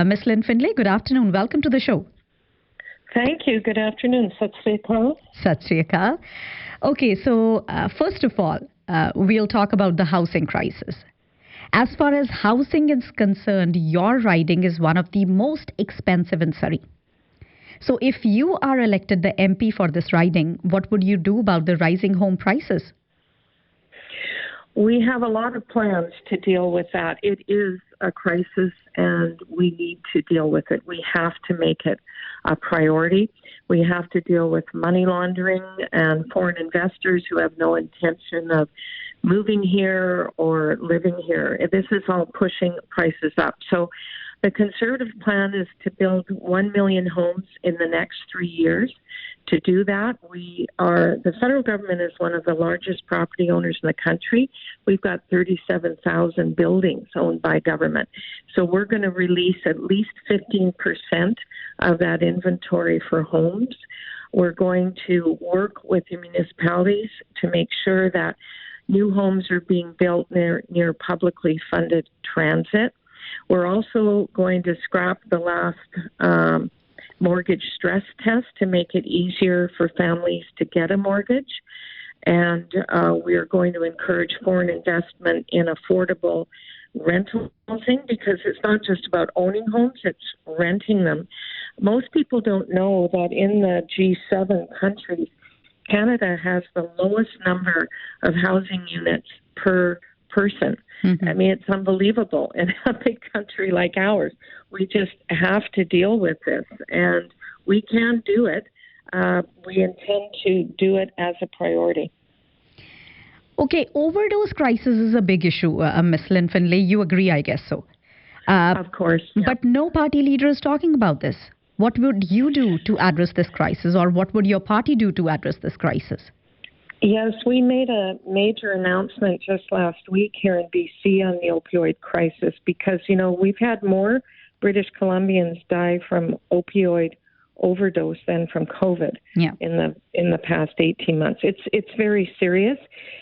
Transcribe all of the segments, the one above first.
Miss Lynn Findlay, good afternoon. Welcome to the show. Thank you. Good afternoon. Sat Sri Akal. Sat Sri Akal. Okay, so first of all, we'll talk about the housing crisis. As far as housing is concerned, your riding is one of the most expensive in Surrey. So if you are elected the MP for this riding, what would you do about the rising home prices? We have a lot of plans to deal with that. It is a crisis and we need to deal with it. We have to make it a priority. We have to deal with money laundering and foreign investors who have no intention of moving here or living here. This is all pushing prices up. So the Conservative plan is to build 1 million homes in the next 3 years. To do that, the federal government is one of the largest property owners in the country. We've got 37,000 buildings owned by government. So we're going to release at least 15% of that inventory for homes. We're going to work with the municipalities to make sure that new homes are being built near publicly funded transit. We're also going to scrap the last mortgage stress test to make it easier for families to get a mortgage. And we are going to encourage foreign investment in affordable rental housing because it's not just about owning homes, it's renting them. Most people don't know that in the G7 countries, Canada has the lowest number of housing units per person. Mm-hmm. I mean, it's unbelievable in a big country like ours. We just have to deal with this, and we can do it. We intend to do it as a priority. Okay, overdose crisis is a big issue, Ms. Lynn Findlay. You agree, I guess so. Of course. Yeah. But no party leader is talking about this. What would you do to address this crisis, or what would your party do to address this crisis? Yes, we made a major announcement just last week here in BC on the opioid crisis because, we've had more British Columbians die from opioid overdose than from COVID in the past 18 months. It's very serious.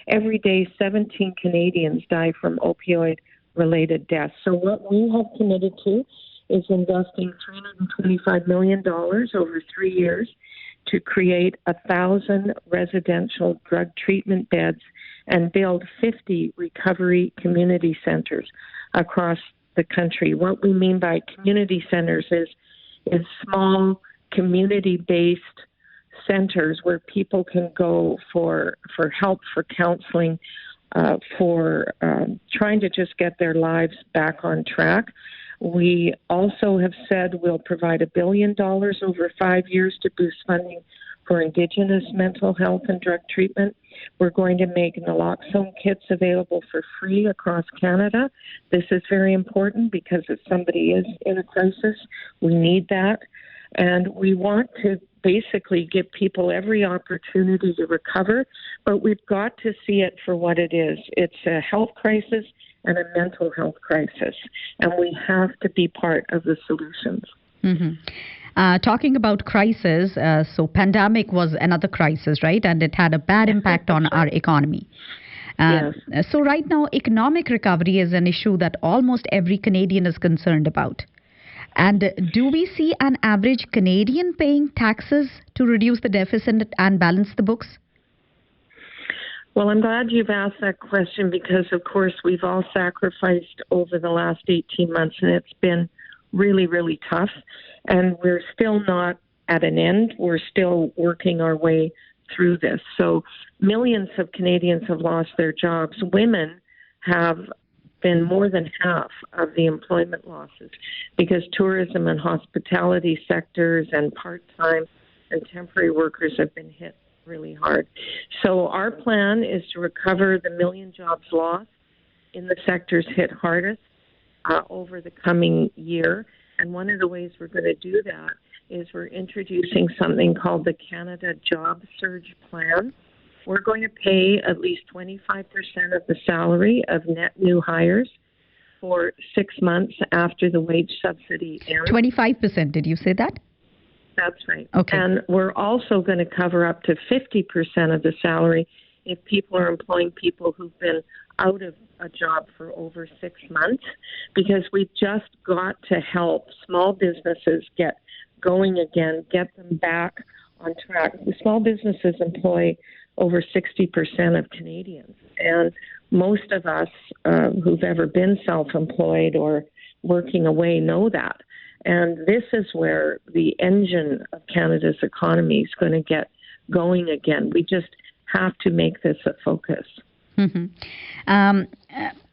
Every day, 17 Canadians die from opioid-related deaths. So what we have committed to is investing $325 million over 3 years to create 1,000 residential drug treatment beds and build 50 recovery community centers across the country. What we mean by community centers is small community-based centers where people can go for help, for counseling, for trying to just get their lives back on track. We also have said we'll provide $1 billion over 5 years to boost funding for Indigenous mental health and drug treatment. We're going to make naloxone kits available for free across Canada. This is very important because if somebody is in a crisis, we need that. And we want to basically give people every opportunity to recover, but we've got to see it for what it is. It's a health crisis and a mental health crisis, and we have to be part of the solutions. Mm-hmm. Talking about crisis, so pandemic was another crisis, right? And it had a bad impact on our economy. Yes. So right now, economic recovery is an issue that almost every Canadian is concerned about. And do we see an average Canadian paying taxes to reduce the deficit and balance the books? Well, I'm glad you've asked that question because, of course, we've all sacrificed over the last 18 months, and it's been really, really tough. And we're still not at an end. We're still working our way through this. So millions of Canadians have lost their jobs. Women have been more than half of the employment losses because tourism and hospitality sectors and part-time and temporary workers have been hit really hard. So our plan is to recover the million jobs lost in the sectors hit hardest over the coming year. And one of the ways we're going to do that is we're introducing something called the Canada Job Surge Plan. We're going to pay at least 25% of the salary of net new hires for 6 months after the wage subsidy ends. 25%, did you say that? That's right. Okay. And we're also going to cover up to 50% of the salary if people are employing people who've been out of a job for over 6 months, because we've just got to help small businesses get going again, get them back on track. The small businesses employ over 60% of Canadians, and most of us who've ever been self-employed or working away know that. And this is where the engine of Canada's economy is going to get going again. We just have to make this a focus. Mm-hmm.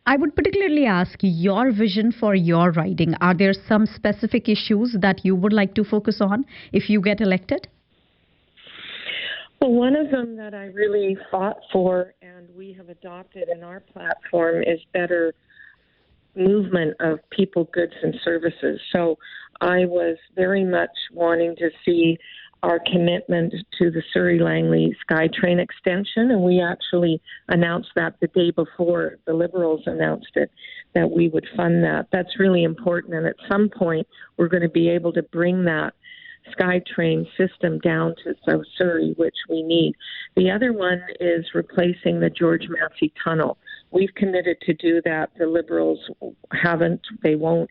I would particularly ask your vision for your riding. Are there some specific issues that you would like to focus on if you get elected? Well, one of them that I really fought for and we have adopted in our platform is better movement of people, goods, and services. So I was very much wanting to see our commitment to the Surrey-Langley SkyTrain extension, and we actually announced that the day before the Liberals announced it, that we would fund that. That's really important, and at some point we're going to be able to bring that SkyTrain system down to South Surrey, which we need. The other one is replacing the George Massey Tunnel. We've committed to do that. The Liberals haven't. They won't.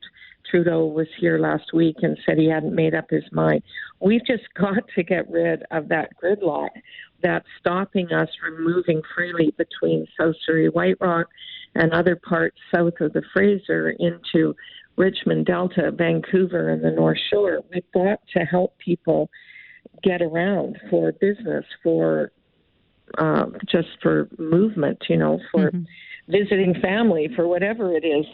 Trudeau was here last week and said he hadn't made up his mind. We've just got to get rid of that gridlock that's stopping us from moving freely between South Surrey, White Rock, and other parts south of the Fraser into Richmond, Delta, Vancouver, and the North Shore. We've got to help people get around for business, for just for movement, for visiting family, for whatever it is.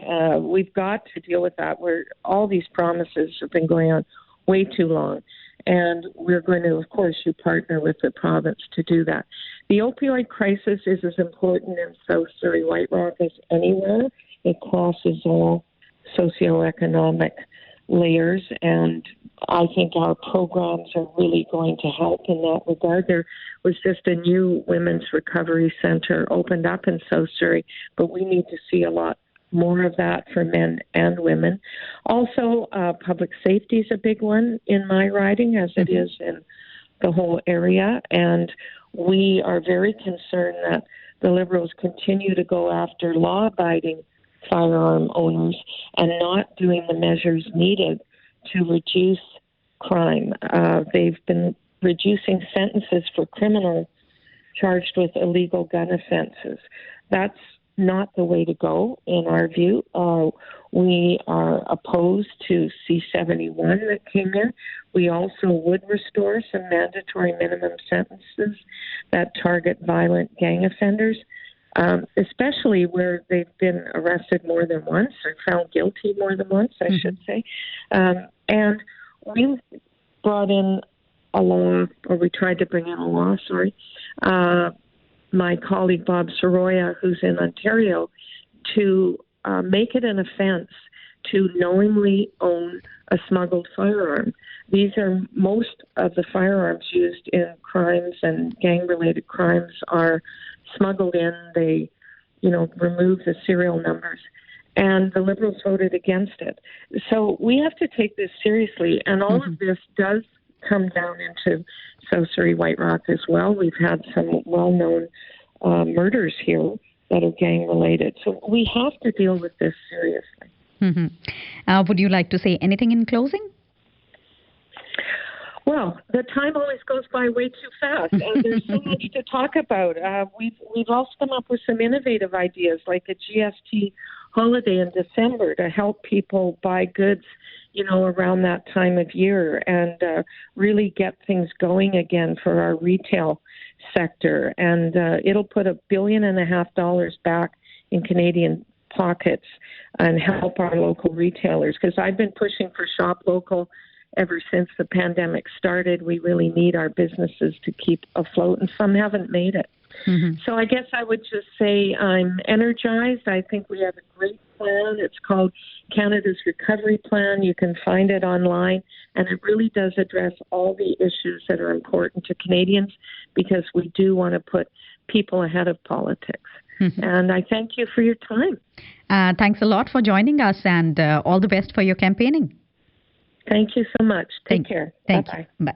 We've got to deal with that. All these promises have been going on way too long. And we're going to, of course, you partner with the province to do that. The opioid crisis is as important in South Surrey, White Rock as anywhere. It crosses all socioeconomic layers, and I think our programs are really going to help in that regard. There was just a new women's recovery center opened up in South Surrey, but we need to see a lot more of that for men and women. Also, public safety is a big one in my riding, as it is in the whole area, and we are very concerned that the Liberals continue to go after law-abiding firearm owners and not doing the measures needed to reduce crime. They've been reducing sentences for criminals charged with illegal gun offenses. That's not the way to go, in our view. We are opposed to C-71 that came in. We also would restore some mandatory minimum sentences that target violent gang offenders, especially where they've been arrested more than once or found guilty more than once, I should say. And we brought in a law, or we tried to bring in a law, my colleague Bob Soroya, who's in Ontario, to make it an offense to knowingly own a smuggled firearm. These are most of the firearms used in crimes and gang-related crimes are smuggled in. They, remove the serial numbers. And the Liberals voted against it. So we have to take this seriously. And all of this does come down into South Surrey, White Rock as well. We've had some well-known murders here that are gang-related. So we have to deal with this seriously. Would you like to say anything in closing? Well, the time always goes by way too fast, and there's so much to talk about. We've also come up with some innovative ideas, like a GST holiday in December to help people buy goods, around that time of year, and really get things going again for our retail sector. And it'll put $1.5 billion back in Canadian pockets and help our local retailers. Because I've been pushing for Shop Local ever since the pandemic started. We really need our businesses to keep afloat, and some haven't made it. So I guess I would just say I'm energized. I think we have a great plan. It's called Canada's Recovery Plan. You can find it online, and it really does address all the issues that are important to Canadians, because we do want to put people ahead of politics. And I thank you for your time. Thanks a lot for joining us, and all the best for your campaigning. Thank you so much. Take care. Thank you. Bye.